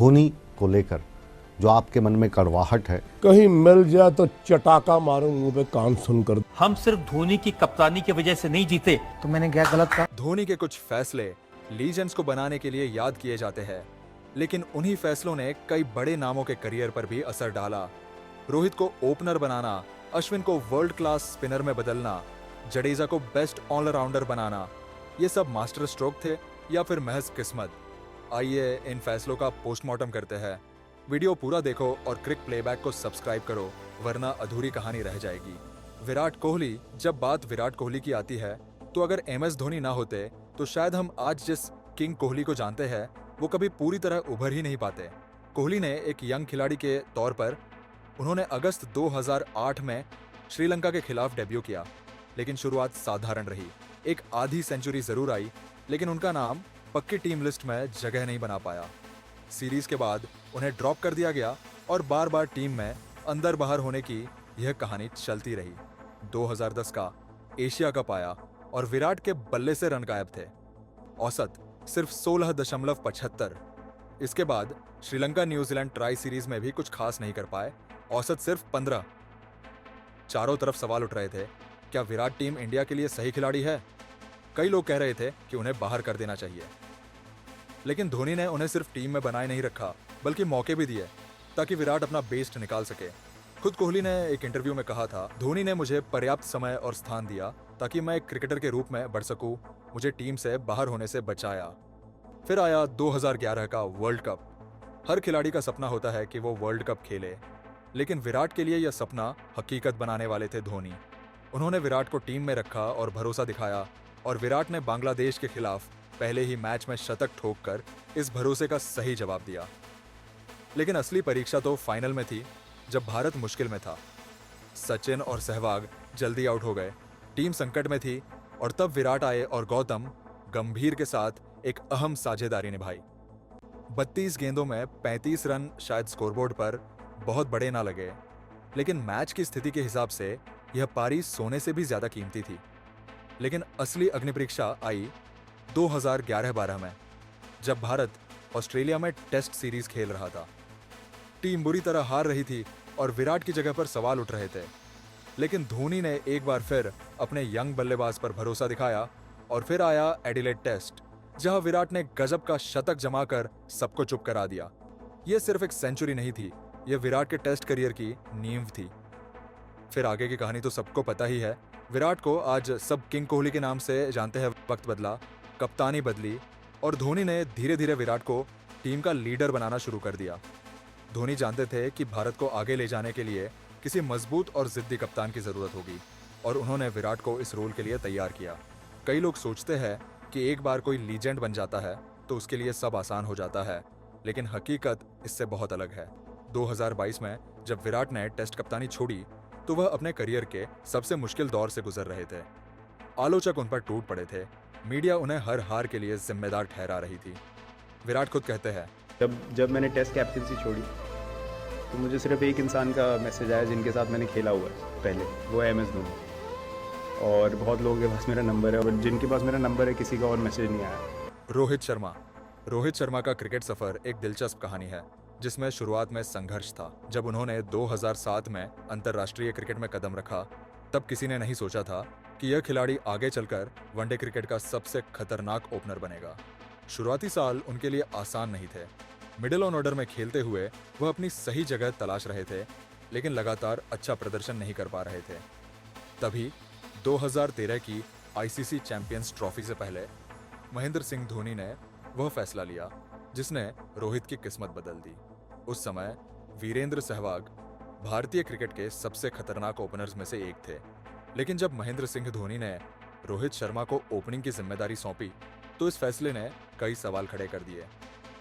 धोनी को लेकर जो आपके मन में कड़वाहट है? कहीं मिल जाए तो चटाका मारूं मुंह पे कान सुनकर। हम सिर्फ धोनी की कप्तानी की वजह से नहीं जीते। तो मैंने क्या गलत कहा? धोनी के कुछ फैसले लीजेंड्स को बनाने के लिए याद किए जाते हैं, लेकिन उन्हीं फैसलों ने कई बड़े नामों के करियर पर भी असर डाला। रोहित को ओपनर बनाना, अश्विन को वर्ल्ड क्लास स्पिनर में बदलना, जडेजा को बेस्ट ऑलराउंडर बनाना, ये सब मास्टर स्ट्रोक थे या फिर महज किस्मत? आइए इन फैसलों का पोस्टमार्टम करते हैं। वीडियो पूरा देखो और क्रिक प्लेबैक को सब्सक्राइब करो, वरना अधूरी कहानी रह जाएगी। विराट कोहली। जब बात विराट कोहली की आती है तो अगर MS धोनी ना होते तो शायद हम आज जिस किंग कोहली को जानते हैं वो कभी पूरी तरह उभर ही नहीं पाते। कोहली ने एक यंग खिलाड़ी के तौर पर उन्होंने अगस्त 2008 में श्रीलंका के खिलाफ डेब्यू किया, लेकिन शुरुआत साधारण रही। एक आधी सेंचुरी जरूर आई, लेकिन उनका नाम पक्की टीम लिस्ट में जगह नहीं बना पाया। सीरीज के बाद उन्हें ड्रॉप कर दिया गया और बार बार टीम में अंदर बाहर होने की यह कहानी चलती रही। 2010 का एशिया कप आया और विराट के बल्ले से रन गायब थे, औसत सिर्फ 16.75। इसके बाद श्रीलंका न्यूजीलैंड ट्राई सीरीज में भी कुछ खास नहीं कर पाए, औसत सिर्फ 15। चारों तरफ सवाल उठ रहे थे, क्या विराट टीम इंडिया के लिए सही खिलाड़ी है? कई लोग कह रहे थे कि उन्हें बाहर कर देना चाहिए, लेकिन धोनी ने उन्हें सिर्फ टीम में बनाए नहीं रखा, बल्कि मौके भी दिए ताकि विराट अपना बेस्ट निकाल सके। खुद कोहली ने एक इंटरव्यू में कहा था, धोनी ने मुझे पर्याप्त समय और स्थान दिया ताकि मैं एक क्रिकेटर के रूप में बढ़ सकूं, मुझे टीम से बाहर होने से बचाया। फिर आया 2011 का वर्ल्ड कप। हर खिलाड़ी का सपना होता है कि वो वर्ल्ड कप खेले, लेकिन विराट के लिए यह सपना हकीकत बनाने वाले थे धोनी। उन्होंने विराट को टीम में रखा और भरोसा दिखाया, और विराट ने बांग्लादेश के खिलाफ पहले ही मैच में शतक ठोककर इस भरोसे का सही जवाब दिया। लेकिन असली परीक्षा तो फाइनल में थी, जब भारत मुश्किल में था। सचिन और सहवाग जल्दी आउट हो गए, टीम संकट में थी, और तब विराट आए और गौतम गंभीर के साथ एक अहम साझेदारी निभाई। 32 गेंदों में 35 रन शायद स्कोरबोर्ड पर बहुत बड़े ना लगे, लेकिन मैच की स्थिति के हिसाब से यह पारी सोने से भी ज्यादा कीमती थी। लेकिन असली अग्निपरीक्षा आई 2011-12 में, जब भारत ऑस्ट्रेलिया में टेस्ट सीरीज खेल रहा था। टीम बुरी तरह हार रही थी और विराट की जगह पर सवाल उठ रहे थे, लेकिन धोनी ने एक बार फिर अपने यंग बल्लेबाज पर भरोसा दिखाया। और फिर आया एडिलेड टेस्ट, जहां विराट ने गजब का शतक जमाकर सबको चुप करा दिया। यह सिर्फ एक सेंचुरी नहीं थी, यह विराट के टेस्ट करियर की नींव थी। फिर आगे की कहानी तो सबको पता ही है। विराट को आज सब किंग कोहली के नाम से जानते हैं। वक्त बदला, कप्तानी बदली, और धोनी ने धीरे धीरे विराट को टीम का लीडर बनाना शुरू कर दिया। धोनी जानते थे कि भारत को आगे ले जाने के लिए किसी मजबूत और जिद्दी कप्तान की जरूरत होगी, और उन्होंने विराट को इस रोल के लिए तैयार किया। कई लोग सोचते हैं कि एक बार कोई लीजेंड बन जाता है तो उसके लिए सब आसान हो जाता है, लेकिन हकीकत इससे बहुत अलग है। 2022 में जब विराट ने टेस्ट कप्तानी छोड़ी तो वह अपने करियर के सबसे मुश्किल दौर से गुजर रहे थे। आलोचक उन पर टूट पड़े थे, मीडिया उन्हें हर हार के लिए जिम्मेदार ठहरा रही थी। विराट खुद कहते हैं, जब मैंने टेस्ट कैप्टनसी छोड़ी तो मुझे सिर्फ एक इंसान का मैसेज आया जिनके साथ मैंने खेला हुआ है पहले, वो है MS धोनी। और बहुत लोगों के पास मेरा नंबर है, और जिनके पास मेरा नंबर है किसी का और मैसेज नहीं आया। रोहित शर्मा का क्रिकेट सफर एक दिलचस्प कहानी है, जिसमें शुरुआत में संघर्ष था। जब उन्होंने 2007 में अंतर्राष्ट्रीय क्रिकेट में कदम रखा, तब किसी ने नहीं सोचा था कि यह खिलाड़ी आगे चलकर वनडे क्रिकेट का सबसे खतरनाक ओपनर बनेगा। शुरुआती साल उनके लिए आसान नहीं थे। मिडिल ऑन ऑर्डर में खेलते हुए वह अपनी सही जगह तलाश रहे थे, लेकिन लगातार अच्छा प्रदर्शन नहीं कर पा रहे थे। तभी 2013 की ICC चैंपियंस ट्रॉफी से पहले महेंद्र सिंह धोनी ने वह फैसला लिया जिसने रोहित की किस्मत बदल दी। उस समय वीरेंद्र सहवाग भारतीय क्रिकेट के सबसे खतरनाक ओपनर्स में से एक थे, लेकिन जब महेंद्र सिंह धोनी ने रोहित शर्मा को ओपनिंग की जिम्मेदारी सौंपी तो इस फैसले ने कई सवाल खड़े कर दिए।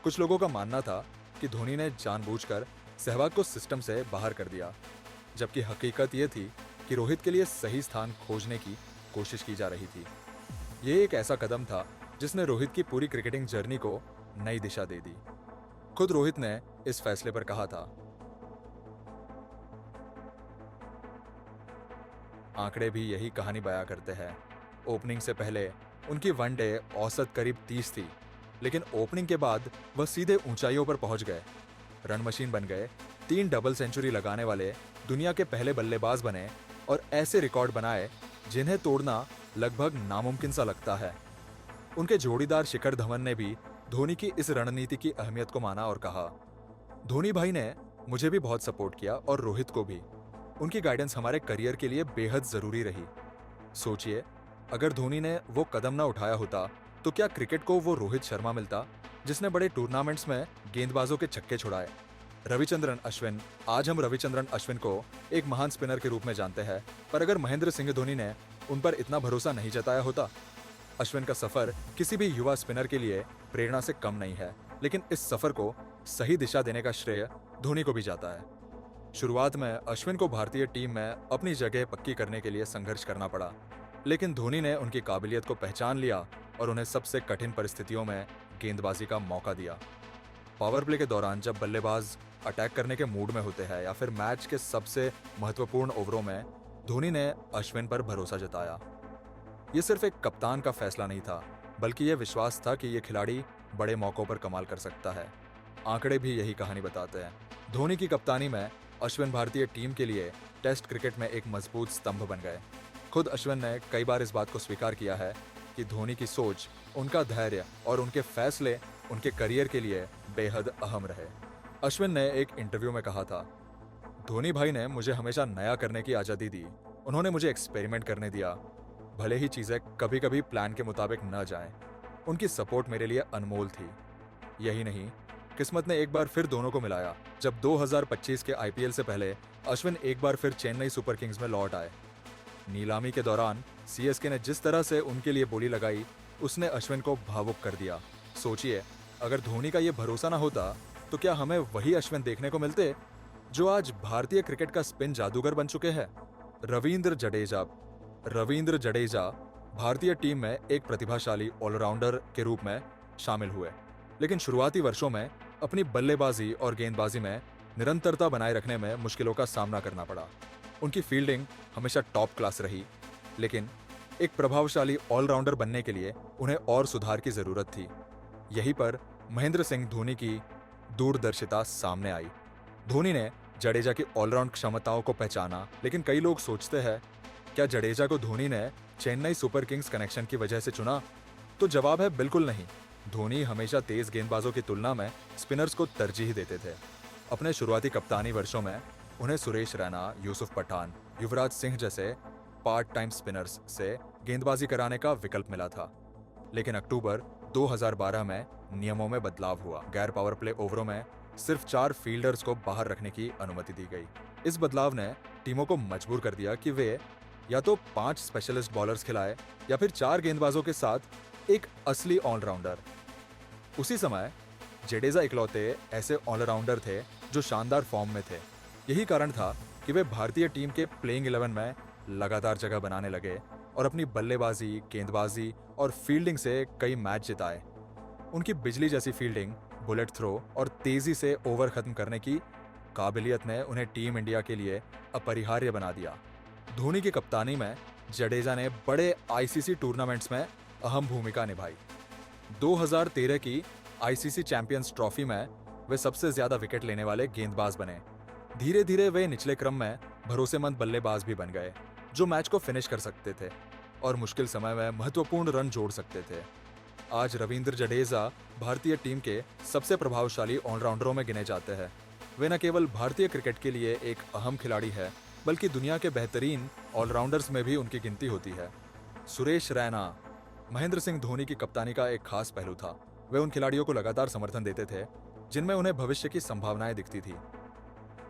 कुछ लोगों का मानना था कि धोनी ने जानबूझकर सहवाग को सिस्टम से बाहर कर दिया, जबकि हकीकत यह थी कि रोहित के लिए सही स्थान खोजने की कोशिश की जा रही थी। ये एक ऐसा कदम था जिसने रोहित की पूरी क्रिकेटिंग जर्नी को नई दिशा दे दी। खुद रोहित ने इस फैसले पर कहा था, आंकड़े भी यही कहानी बयां करते हैं। ओपनिंग से पहले उनकी वनडे औसत करीब 30 थी, लेकिन ओपनिंग के बाद वह सीधे ऊंचाइयों पर पहुंच गए, रन मशीन बन गए, 3 डबल सेंचुरी लगाने वाले दुनिया के पहले बल्लेबाज बने और ऐसे रिकॉर्ड बनाए जिन्हें तोड़ना लगभग नामुमकिन सा लगता है। उनके जोड़ीदार शिखर धवन ने भी धोनी की इस रणनीति की अहमियत को माना और कहा, धोनी भाई ने मुझे भी बहुत सपोर्ट किया और रोहित को भी। उनकी गाइडेंस हमारे करियर के लिए बेहद जरूरी रही। सोचिए, अगर धोनी ने वो कदम ना उठाया होता तो क्या क्रिकेट को वो रोहित शर्मा मिलता जिसने बड़े टूर्नामेंट्स में गेंदबाजों के छक्के छुड़ाए। रविचंद्रन अश्विन, आज हम रविचंद्रन अश्विन को एक महान स्पिनर के रूप में जानते हैं, पर अगर महेंद्र सिंह धोनी ने उन पर इतना भरोसा नहीं जताया होता। अश्विन का सफर किसी भी युवा स्पिनर के लिए प्रेरणा से कम नहीं है, लेकिन इस सफर को सही दिशा देने का श्रेय धोनी को भी जाता है। शुरुआत में अश्विन को भारतीय टीम में अपनी जगह पक्की करने के लिए संघर्ष करना पड़ा, लेकिन धोनी ने उनकी काबिलियत को पहचान लिया और उन्हें सबसे कठिन परिस्थितियों में गेंदबाजी का मौका दिया। पावर प्ले के दौरान जब बल्लेबाज अटैक करने के मूड में होते हैं या फिर मैच के सबसे महत्वपूर्ण ओवरों में धोनी ने अश्विन पर भरोसा जताया। ये सिर्फ एक कप्तान का फैसला नहीं था, बल्कि यह विश्वास था कि ये खिलाड़ी बड़े मौकों पर कमाल कर सकता है। आंकड़े भी यही कहानी बताते हैं। धोनी की कप्तानी में अश्विन भारतीय टीम के लिए टेस्ट क्रिकेट में एक मजबूत स्तंभ बन गए। खुद अश्विन ने कई बार इस बात को स्वीकार किया है कि धोनी की सोच, उनका धैर्य और उनके फैसले उनके करियर के लिए बेहद अहम रहे। अश्विन ने एक इंटरव्यू में कहा था, धोनी भाई ने मुझे हमेशा नया करने की आज़ादी दी। उन्होंने मुझे एक्सपेरिमेंट करने दिया, भले ही चीज़ें कभी कभी प्लान के मुताबिक न जाएं। उनकी सपोर्ट मेरे लिए अनमोल थी। यही नहीं, किस्मत ने एक बार फिर दोनों को मिलाया जब 2025 के आईपीएल से पहले अश्विन एक बार फिर चेन्नई सुपर किंग्स में लौट आए। नीलामी के दौरान सीएसके ने जिस तरह से उनके लिए बोली लगाई, उसने अश्विन को भावुक कर दिया। सोचिए, अगर धोनी का ये भरोसा ना होता तो क्या हमें वही अश्विन देखने को मिलते जो आज भारतीय क्रिकेट का स्पिन जादूगर बन चुके हैं। रविंद्र जडेजा भारतीय टीम में एक प्रतिभाशाली ऑलराउंडर के रूप में शामिल हुए, लेकिन शुरुआती वर्षों में अपनी बल्लेबाजी और गेंदबाजी में निरंतरता बनाए रखने में मुश्किलों का सामना करना पड़ा। उनकी फील्डिंग हमेशा टॉप क्लास रही, लेकिन एक प्रभावशाली ऑलराउंडर बनने के लिए उन्हें और सुधार की जरूरत थी। यहीं पर महेंद्र सिंह धोनी की दूरदर्शिता सामने आई। धोनी ने जडेजा की ऑलराउंड क्षमताओं को पहचाना, लेकिन कई लोग सोचते हैं, क्या जडेजा को धोनी ने चेन्नई सुपर किंग्स कनेक्शन की वजह से चुना? तो जवाब है बिल्कुल नहीं। धोनी हमेशा तेज गेंदबाजों की तुलना में स्पिनर्स को तरजीह देते थे। अपने शुरुआती कप्तानी वर्षों में उन्हें सुरेश रैना, यूसुफ पठान, युवराज सिंह जैसे पार्ट टाइम स्पिनर्स से गेंदबाजी कराने का विकल्प मिला था, लेकिन अक्टूबर 2012 में नियमों में बदलाव हुआ। गैर पावर प्ले ओवरों में सिर्फ 4 फील्डर्स को बाहर रखने की अनुमति दी गई। इस बदलाव ने टीमों को मजबूर कर दिया कि वे या तो 5 स्पेशलिस्ट बॉलर्स खिलाए या फिर 4 गेंदबाजों के साथ एक असली ऑलराउंडर। उसी समय जडेजा इकलौते ऐसे ऑलराउंडर थे जो शानदार फॉर्म में थे। यही कारण था कि वे भारतीय टीम के प्लेइंग 11 में लगातार जगह बनाने लगे और अपनी बल्लेबाजी, गेंदबाजी और फील्डिंग से कई मैच जिताए। उनकी बिजली जैसी फील्डिंग, बुलेट थ्रो और तेजी से ओवर खत्म करने की काबिलियत ने उन्हें टीम इंडिया के लिए अपरिहार्य बना दिया। धोनी की कप्तानी में जडेजा ने बड़े आईसीसी टूर्नामेंट्स में अहम भूमिका निभाई। 2013 की आईसीसी चैंपियंस ट्रॉफी में वे सबसे ज्यादा विकेट लेने वाले गेंदबाज बने। धीरे धीरे वे निचले क्रम में भरोसेमंद बल्लेबाज भी बन गए, जो मैच को फिनिश कर सकते थे और मुश्किल समय में महत्वपूर्ण रन जोड़ सकते थे। आज रविंद्र जडेजा भारतीय टीम के सबसे प्रभावशाली ऑलराउंडरों में गिने जाते हैं। वे न केवल भारतीय क्रिकेट के लिए एक अहम खिलाड़ी है, बल्कि दुनिया के बेहतरीन ऑलराउंडर्स में भी उनकी गिनती होती है। सुरेश रैना महेंद्र सिंह धोनी की कप्तानी का एक खास पहलू था। वे उन खिलाड़ियों को लगातार समर्थन देते थे जिनमें उन्हें भविष्य की संभावनाएं दिखती थी।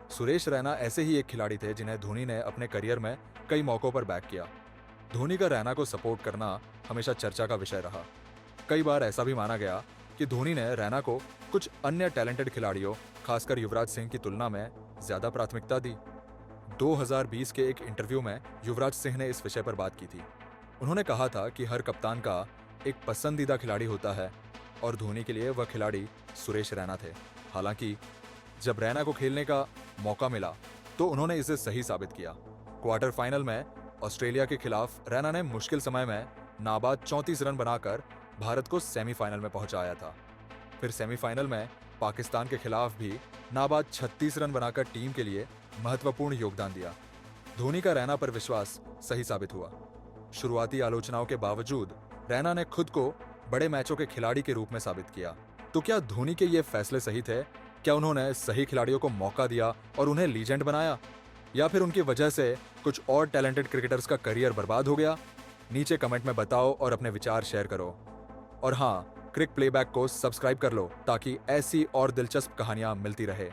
सुरेश रैना ऐसे ही एक खिलाड़ी थे जिन्हें धोनी ने अपने करियर में कई मौकों पर बैक किया। धोनी का रैना को सपोर्ट करना हमेशा चर्चा का विषय रहा। कई बार ऐसा भी माना गया कि धोनी ने रैना को कुछ अन्य टैलेंटेड खिलाड़ियों, खासकर युवराज सिंह की तुलना में ज्यादा प्राथमिकता दी। 2020 के एक इंटरव्यू में युवराज सिंह ने इस विषय पर बात की थी। उन्होंने कहा था कि हर कप्तान का एक पसंदीदा खिलाड़ी होता है और धोनी के लिए वह खिलाड़ी सुरेश रैना थे। हालांकि जब रैना को खेलने का मौका मिला तो उन्होंने इसे सही साबित किया। क्वार्टर फाइनल में ऑस्ट्रेलिया के खिलाफ रैना ने मुश्किल समय में नाबाद 34 रन बनाकर भारत को सेमीफाइनल में पहुंचाया था। फिर सेमीफाइनल में पाकिस्तान के खिलाफ भी नाबाद 36 रन बनाकर टीम के लिए महत्वपूर्ण योगदान दिया। धोनी का रैना पर विश्वास सही साबित हुआ। शुरुआती आलोचनाओं के बावजूद रैना ने खुद को बड़े मैचों के खिलाड़ी के रूप में साबित किया। तो क्या धोनी के ये फैसले सही थे? क्या उन्होंने सही खिलाड़ियों को मौका दिया और उन्हें लीजेंड बनाया, या फिर उनकी वजह से कुछ और टैलेंटेड क्रिकेटर्स का करियर बर्बाद हो गया? नीचे कमेंट में बताओ और अपने विचार शेयर करो। और हाँ, क्रिक प्लेबैक को सब्सक्राइब कर लो ताकि ऐसी और दिलचस्प कहानियां मिलती रहे।